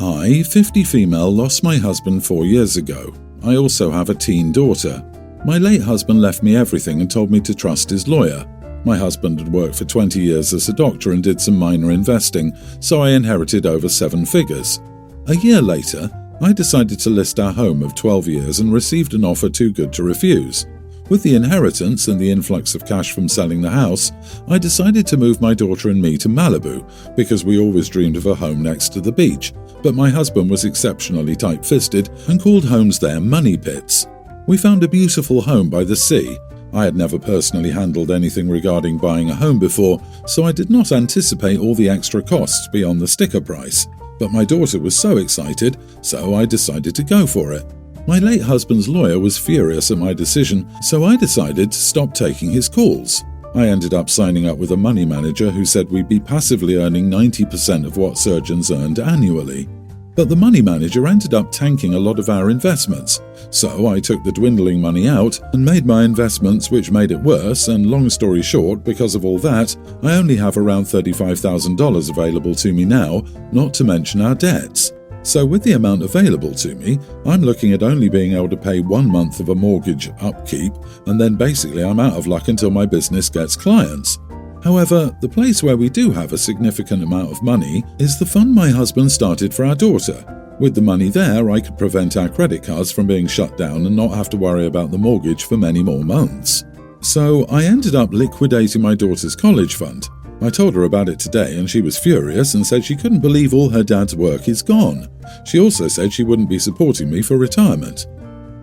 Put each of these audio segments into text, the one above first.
I, 50 female, lost my husband 4 years ago. I also have a teen daughter. My late husband left me everything and told me to trust his lawyer. My husband had worked for 20 years as a doctor and did some minor investing, so I inherited over 7 figures. A year later, I decided to list our home of 12 years and received an offer too good to refuse. With the inheritance and the influx of cash from selling the house, I decided to move my daughter and me to Malibu because we always dreamed of a home next to the beach, but my husband was exceptionally tight-fisted and called homes there money pits. We found a beautiful home by the sea. I had never personally handled anything regarding buying a home before, so I did not anticipate all the extra costs beyond the sticker price. But my daughter was so excited, so I decided to go for it. My late husband's lawyer was furious at my decision, so I decided to stop taking his calls. I ended up signing up with a money manager who said we'd be passively earning 90% of what surgeons earned annually. But the money manager ended up tanking a lot of our investments, so I took the dwindling money out and made my investments, which made it worse, and long story short, because of all that, I only have around $35,000 available to me now, not to mention our debts. So with the amount available to me, I'm looking at only being able to pay 1 month of a mortgage upkeep, and then basically I'm out of luck until my business gets clients. However, the place where we do have a significant amount of money is the fund my husband started for our daughter. With the money there, I could prevent our credit cards from being shut down and not have to worry about the mortgage for many more months. So I ended up liquidating my daughter's college fund. I told her about it today and she was furious and said she couldn't believe all her dad's work is gone. She also said she wouldn't be supporting me for retirement.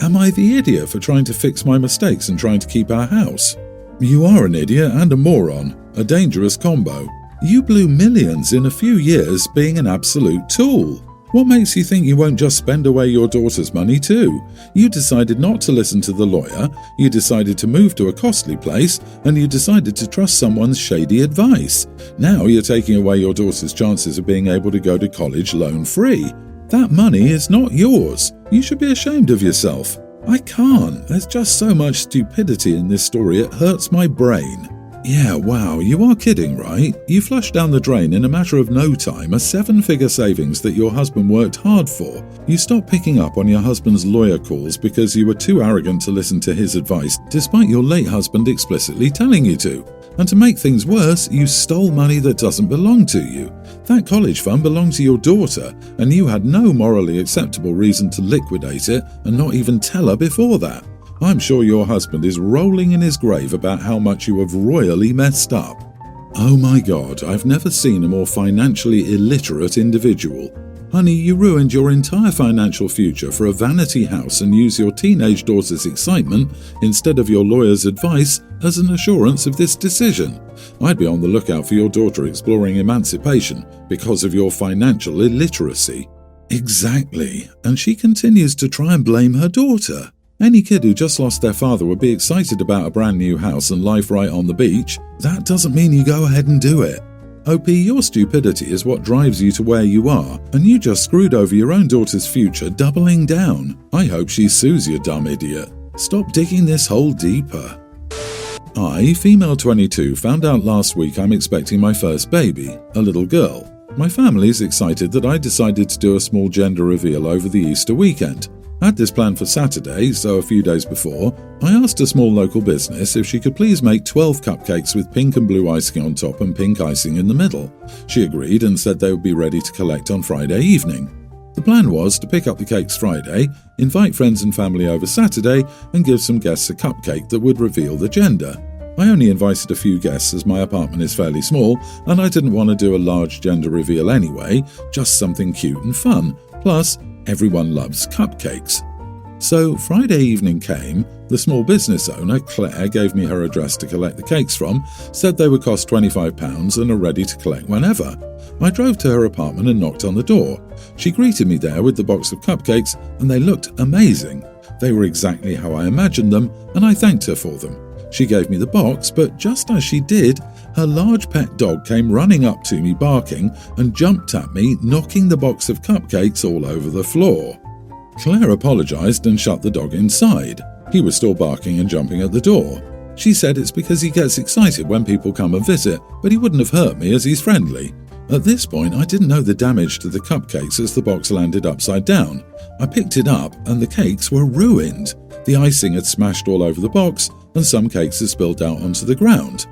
Am I the idiot for trying to fix my mistakes and trying to keep our house? You are an idiot and a moron, a dangerous combo. You blew millions in a few years being an absolute tool. What makes you think you won't just spend away your daughter's money too? You decided not to listen to the lawyer, you decided to move to a costly place, and you decided to trust someone's shady advice. Now you're taking away your daughter's chances of being able to go to college loan-free. That money is not yours. You should be ashamed of yourself. I can't. There's just so much stupidity in this story, it hurts my brain. Yeah, wow, you are kidding, right? You flushed down the drain in a matter of no time a 7-figure savings that your husband worked hard for. You stopped picking up on your husband's lawyer calls because you were too arrogant to listen to his advice, despite your late husband explicitly telling you to. And to make things worse, you stole money that doesn't belong to you. That college fund belonged to your daughter, and you had no morally acceptable reason to liquidate it and not even tell her before that. I'm sure your husband is rolling in his grave about how much you have royally messed up. Oh my God, I've never seen a more financially illiterate individual. Honey, you ruined your entire financial future for a vanity house and use your teenage daughter's excitement instead of your lawyer's advice as an assurance of this decision. I'd be on the lookout for your daughter exploring emancipation because of your financial illiteracy. Exactly, and she continues to try and blame her daughter. Any kid who just lost their father would be excited about a brand new house and life right on the beach. That doesn't mean you go ahead and do it. OP, your stupidity is what drives you to where you are, and you just screwed over your own daughter's future doubling down. I hope she sues you, dumb idiot. Stop digging this hole deeper. I, female 22, found out last week I'm expecting my first baby, a little girl. My family's excited that I decided to do a small gender reveal over the Easter weekend. I had this planned for Saturday, so a few days before, I asked a small local business if she could please make 12 cupcakes with pink and blue icing on top and pink icing in the middle. She agreed and said they would be ready to collect on Friday evening. The plan was to pick up the cakes Friday, invite friends and family over Saturday, and give some guests a cupcake that would reveal the gender. I only invited a few guests as my apartment is fairly small, and I didn't want to do a large gender reveal anyway, just something cute and fun. Plus, everyone loves cupcakes. So Friday evening came, the small business owner, Claire, gave me her address to collect the cakes from, said they would cost £25 and are ready to collect whenever. I drove to her apartment and knocked on the door. She greeted me there with the box of cupcakes and they looked amazing. They were exactly how I imagined them and I thanked her for them. She gave me the box, but just as she did, her large pet dog came running up to me barking and jumped at me, knocking the box of cupcakes all over the floor. Claire apologized and shut the dog inside. He was still barking and jumping at the door. She said it's because he gets excited when people come and visit, but he wouldn't have hurt me as he's friendly. At this point, I didn't know the damage to the cupcakes as the box landed upside down. I picked it up and the cakes were ruined. The icing had smashed all over the box and some cakes had spilled out onto the ground.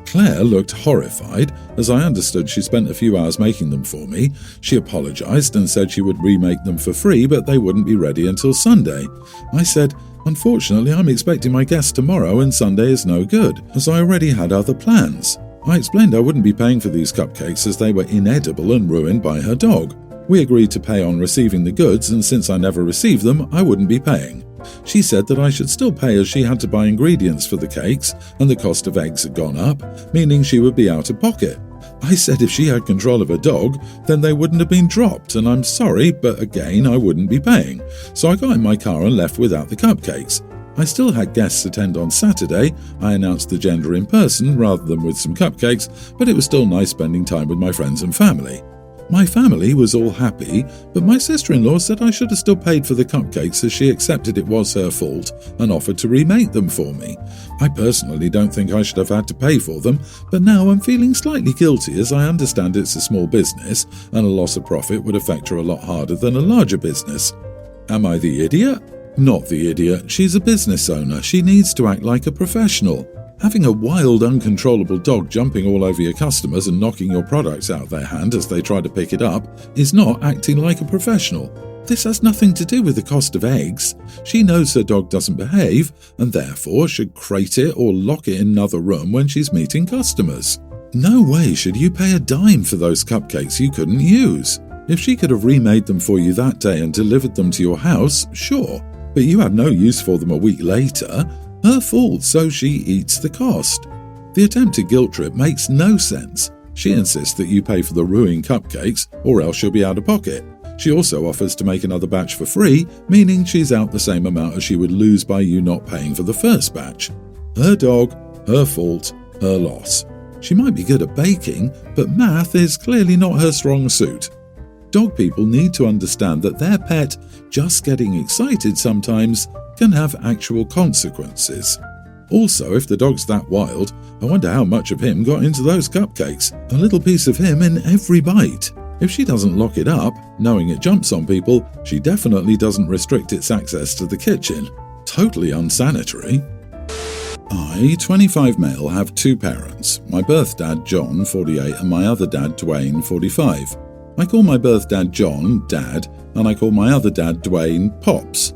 Claire looked horrified, as I understood she spent a few hours making them for me. She apologised and said she would remake them for free, but they wouldn't be ready until Sunday. I said, "Unfortunately, I'm expecting my guests tomorrow and Sunday is no good, as I already had other plans." I explained I wouldn't be paying for these cupcakes as they were inedible and ruined by her dog. We agreed to pay on receiving the goods, and since I never received them, I wouldn't be paying. She said that I should still pay as she had to buy ingredients for the cakes and the cost of eggs had gone up, meaning she would be out of pocket. I said if she had control of her dog, then they wouldn't have been dropped, and I'm sorry, but again, I wouldn't be paying. So I got in my car and left without the cupcakes. I still had guests attend on Saturday. I announced the gender in person rather than with some cupcakes, but it was still nice spending time with my friends and family. My family was all happy, but my sister-in-law said I should have still paid for the cupcakes as she accepted it was her fault and offered to remake them for me. I personally don't think I should have had to pay for them, but now I'm feeling slightly guilty as I understand it's a small business and a loss of profit would affect her a lot harder than a larger business. Am I the idiot? Not the idiot. She's a business owner. She needs to act like a professional. Having a wild, uncontrollable dog jumping all over your customers and knocking your products out of their hand as they try to pick it up is not acting like a professional. This has nothing to do with the cost of eggs. She knows her dog doesn't behave and therefore should crate it or lock it in another room when she's meeting customers. No way should you pay a dime for those cupcakes you couldn't use. If she could have remade them for you that day and delivered them to your house, sure, but you had no use for them a week later. Her fault, so she eats the cost. The attempted guilt trip makes no sense. She insists that you pay for the ruined cupcakes or else she'll be out of pocket. She also offers to make another batch for free, meaning she's out the same amount as she would lose by you not paying for the first batch. Her dog, her fault, her loss. She might be good at baking, but math is clearly not her strong suit. Dog people need to understand that their pet just getting excited sometimes can have actual consequences. Also, if the dog's that wild, I wonder how much of him got into those cupcakes. A little piece of him in every bite. If she doesn't lock it up, knowing it jumps on people, she definitely doesn't restrict its access to the kitchen. Totally unsanitary. I, 25 male, have two parents. My birth dad, John, 48, and my other dad, Dwayne, 45. I call my birth dad John, Dad, and I call my other dad, Dwayne, Pops.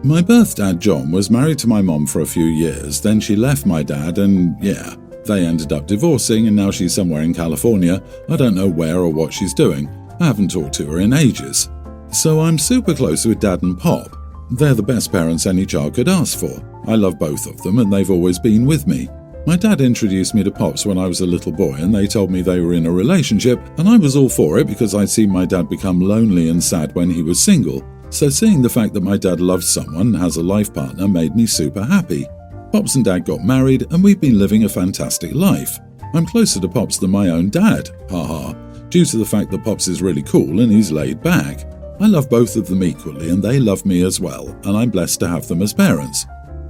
My birth dad, John, was married to my mom for a few years, then she left my dad and, they ended up divorcing and now she's somewhere in California. I don't know where or what she's doing. I haven't talked to her in ages. So I'm super close with Dad and Pop. They're the best parents any child could ask for. I love both of them and they've always been with me. My dad introduced me to Pops when I was a little boy and they told me they were in a relationship and I was all for it because I'd seen my dad become lonely and sad when he was single. So seeing the fact that my dad loves someone and has a life partner made me super happy. Pops and Dad got married and we've been living a fantastic life. I'm closer to Pops than my own dad, haha, due to the fact that Pops is really cool and he's laid back. I love both of them equally and they love me as well, and I'm blessed to have them as parents.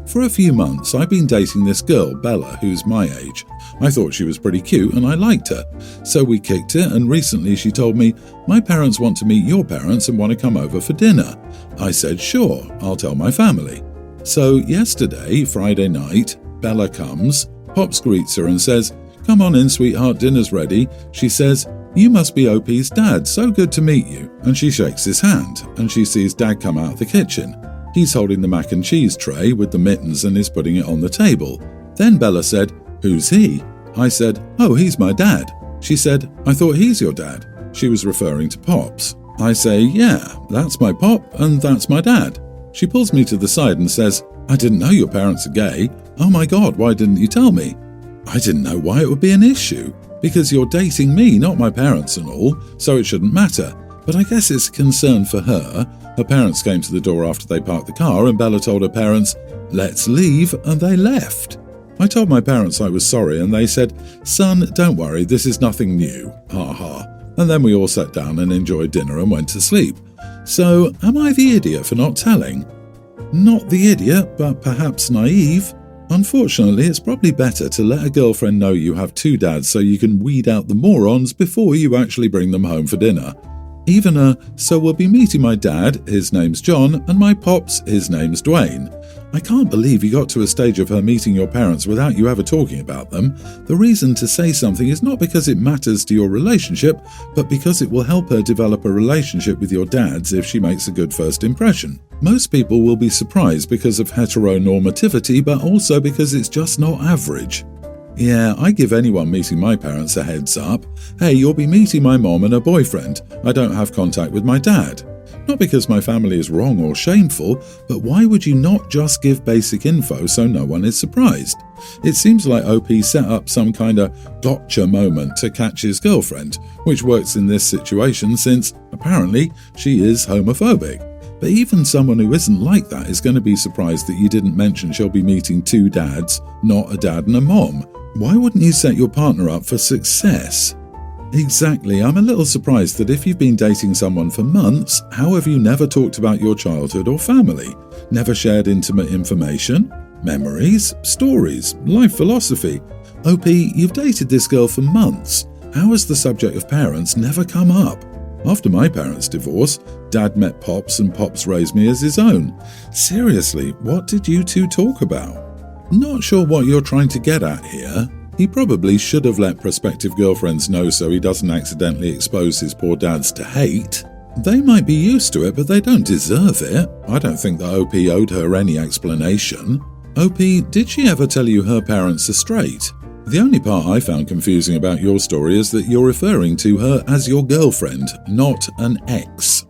For a few months, I've been dating this girl, Bella, who's my age. I thought she was pretty cute and I liked her. So we kicked it and recently she told me, "My parents want to meet your parents and want to come over for dinner." I said, "Sure, I'll tell my family." So yesterday, Friday night, Bella comes, Pops greets her and says, "Come on in, sweetheart, dinner's ready." She says, "You must be OP's dad, so good to meet you." And she shakes his hand and she sees Dad come out of the kitchen. He's holding the mac and cheese tray with the mittens and is putting it on the table. Then Bella said, "Who's he?" I said, "Oh, he's my dad." She said, "I thought he's your dad." She was referring to Pops. I say, "Yeah, that's my Pop and that's my dad." She pulls me to the side and says, "I didn't know your parents are gay. Oh my God, why didn't you tell me?" I didn't know why it would be an issue, because you're dating me, not my parents and all, so it shouldn't matter. But I guess it's a concern for her. Her parents came to the door after they parked the car and Bella told her parents, "Let's leave," and they left. I told my parents I was sorry and they said, "Son, don't worry, this is nothing new, ha." And then we all sat down and enjoyed dinner and went to sleep. So, am I the idiot for not telling? Not the idiot, but perhaps naive. Unfortunately, it's probably better to let a girlfriend know you have two dads so you can weed out the morons before you actually bring them home for dinner. Even so we'll be meeting my dad, his name's John, and my pops, his name's Dwayne. I can't believe you got to a stage of her meeting your parents without you ever talking about them. The reason to say something is not because it matters to your relationship, but because it will help her develop a relationship with your dads if she makes a good first impression. Most people will be surprised because of heteronormativity, but also because it's just not average. Yeah, I give anyone meeting my parents a heads up. Hey, you'll be meeting my mom and her boyfriend. I don't have contact with my dad. Not because my family is wrong or shameful, but why would you not just give basic info so no one is surprised? It seems like OP set up some kind of gotcha moment to catch his girlfriend, which works in this situation since, apparently, she is homophobic. But even someone who isn't like that is going to be surprised that you didn't mention she'll be meeting two dads, not a dad and a mom. Why wouldn't you set your partner up for success? Exactly, I'm a little surprised that if you've been dating someone for months, how have you never talked about your childhood or family? Never shared intimate information? Memories? Stories? Life philosophy? OP, you've dated this girl for months. How has the subject of parents never come up? After my parents' divorce, Dad met Pops and Pops raised me as his own. Seriously, what did you two talk about? Not sure what you're trying to get at here. He probably should have let prospective girlfriends know so he doesn't accidentally expose his poor dads to hate. They might be used to it, but they don't deserve it. I don't think that OP owed her any explanation. OP, did she ever tell you her parents are straight? The only part I found confusing about your story is that you're referring to her as your girlfriend, not an ex.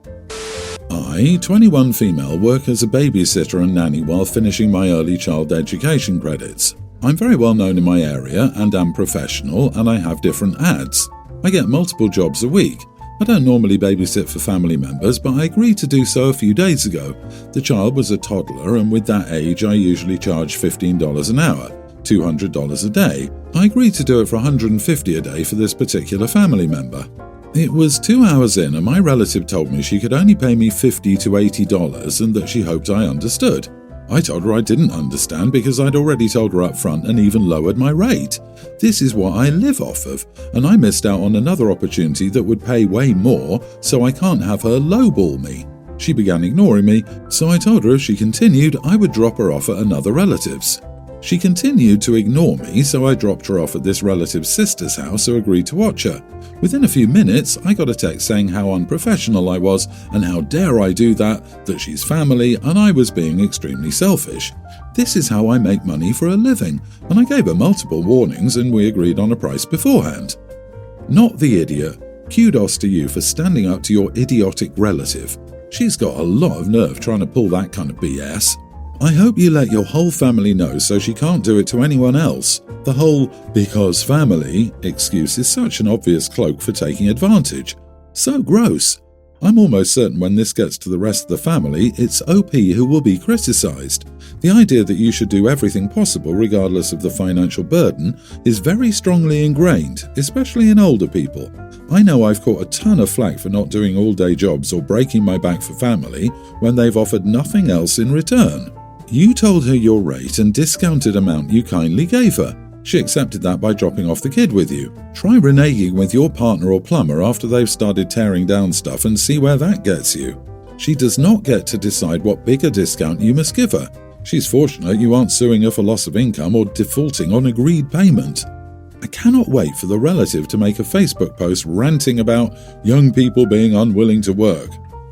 I, 21 female, work as a babysitter and nanny while finishing my early child education credits. I'm very well known in my area and am professional, and I have different ads. I get multiple jobs a week. I don't normally babysit for family members, but I agreed to do so a few days ago. The child was a toddler, and with that age I usually charge $15 an hour, $200 a day. I agreed to do it for $150 a day for this particular family member. It was 2 hours in and my relative told me she could only pay me $50 to $80 and that she hoped I understood. I told her I didn't understand because I'd already told her up front and even lowered my rate. This is what I live off of, and I missed out on another opportunity that would pay way more, so I can't have her lowball me. She began ignoring me, so I told her if she continued, I would drop her off at another relative's. She continued to ignore me, so I dropped her off at this relative's sister's house who agreed to watch her. Within a few minutes, I got a text saying how unprofessional I was and how dare I do that she's family and I was being extremely selfish. This is how I make money for a living, and I gave her multiple warnings and we agreed on a price beforehand. Not the idiot. Kudos to you for standing up to your idiotic relative. She's got a lot of nerve trying to pull that kind of BS. I hope you let your whole family know so she can't do it to anyone else. The whole "because family" excuse is such an obvious cloak for taking advantage. So gross. I'm almost certain when this gets to the rest of the family, it's OP who will be criticised. The idea that you should do everything possible regardless of the financial burden is very strongly ingrained, especially in older people. I know I've caught a ton of flack for not doing all-day jobs or breaking my back for family when they've offered nothing else in return. You told her your rate and discounted amount you kindly gave her. She accepted that by dropping off the kid with you. Try reneging with your partner or plumber after they've started tearing down stuff and see where that gets you. She does not get to decide what bigger discount you must give her. She's fortunate you aren't suing her for loss of income or defaulting on agreed payment. I cannot wait for the relative to make a Facebook post ranting about young people being unwilling to work.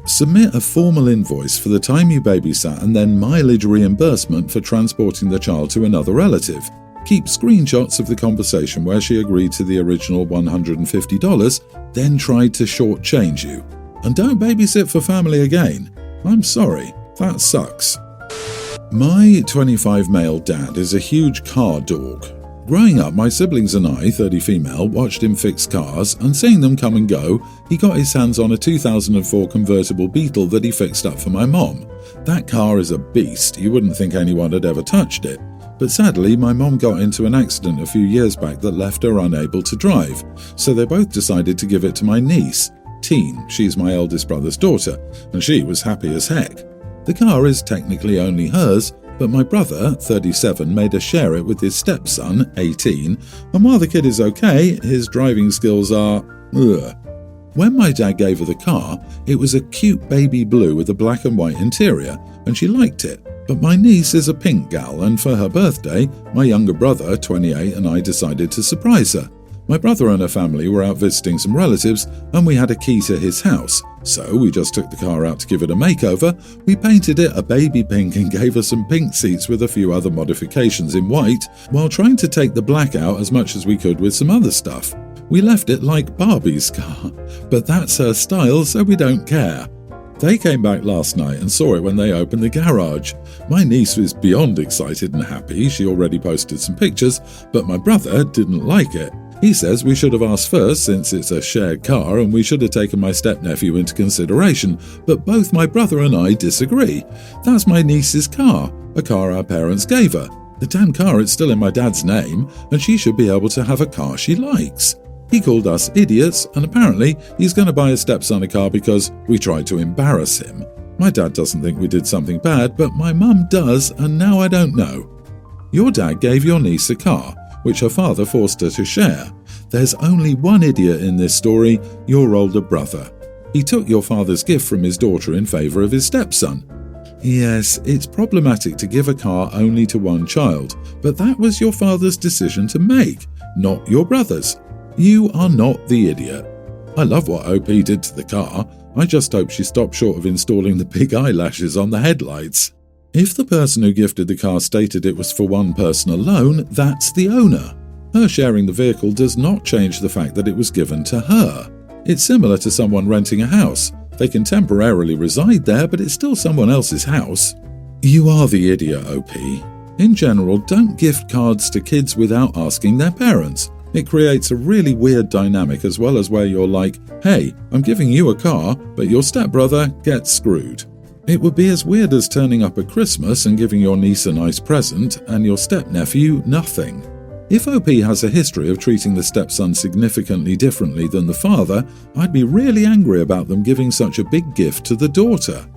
Submit a formal invoice for the time you babysat and then mileage reimbursement for transporting the child to another relative. Keep screenshots of the conversation where she agreed to the original $150, then tried to shortchange you. And don't babysit for family again. I'm sorry, that sucks. My 25 male dad is a huge car dog. Growing up, my siblings and I, 30 female, watched him fix cars, and seeing them come and go, he got his hands on a 2004 convertible Beetle that he fixed up for my mom. That car is a beast, you wouldn't think anyone had ever touched it. But sadly, my mom got into an accident a few years back that left her unable to drive, so they both decided to give it to my niece, Teen. She's my eldest brother's daughter, and she was happy as heck. The car is technically only hers, But my brother, 37, made us share it with his stepson, 18, and while the kid is okay, his driving skills are ugh. When my dad gave her the car, it was a cute baby blue with a black and white interior, and she liked it. But my niece is a pink gal, and for her birthday, my younger brother, 28, and I decided to surprise her. My brother and her family were out visiting some relatives, and we had a key to his house, so we just took the car out to give it a makeover. We painted it a baby pink and gave her some pink seats with a few other modifications in white, while trying to take the black out as much as we could with some other stuff. We left it like Barbie's car, but that's her style, so we don't care. They came back last night and saw it when they opened the garage. My niece was beyond excited and happy. She already posted some pictures, but my brother didn't like it. He says we should have asked first since it's a shared car and we should have taken my stepnephew into consideration, but both my brother and I disagree. That's my niece's car, a car our parents gave her. The damn car is still in my dad's name, and she should be able to have a car she likes. He called us idiots, and apparently he's going to buy his stepson a car because we tried to embarrass him. My dad doesn't think we did something bad, but my mum does, and now I don't know. Your dad gave your niece a car, which her father forced her to share. There's only one idiot in this story, your older brother. He took your father's gift from his daughter in favour of his stepson. Yes, it's problematic to give a car only to one child, but that was your father's decision to make, not your brother's. You are not the idiot. I love what OP did to the car. I just hope she stopped short of installing the big eyelashes on the headlights. If the person who gifted the car stated it was for one person alone, that's the owner. Her sharing the vehicle does not change the fact that it was given to her. It's similar to someone renting a house. They can temporarily reside there, but it's still someone else's house. You are the idiot, OP. In general, don't gift cards to kids without asking their parents. It creates a really weird dynamic as well as where you're like, hey, I'm giving you a car, but your stepbrother gets screwed. It would be as weird as turning up at Christmas and giving your niece a nice present and your stepnephew nothing. If OP has a history of treating the stepson significantly differently than the father, I'd be really angry about them giving such a big gift to the daughter.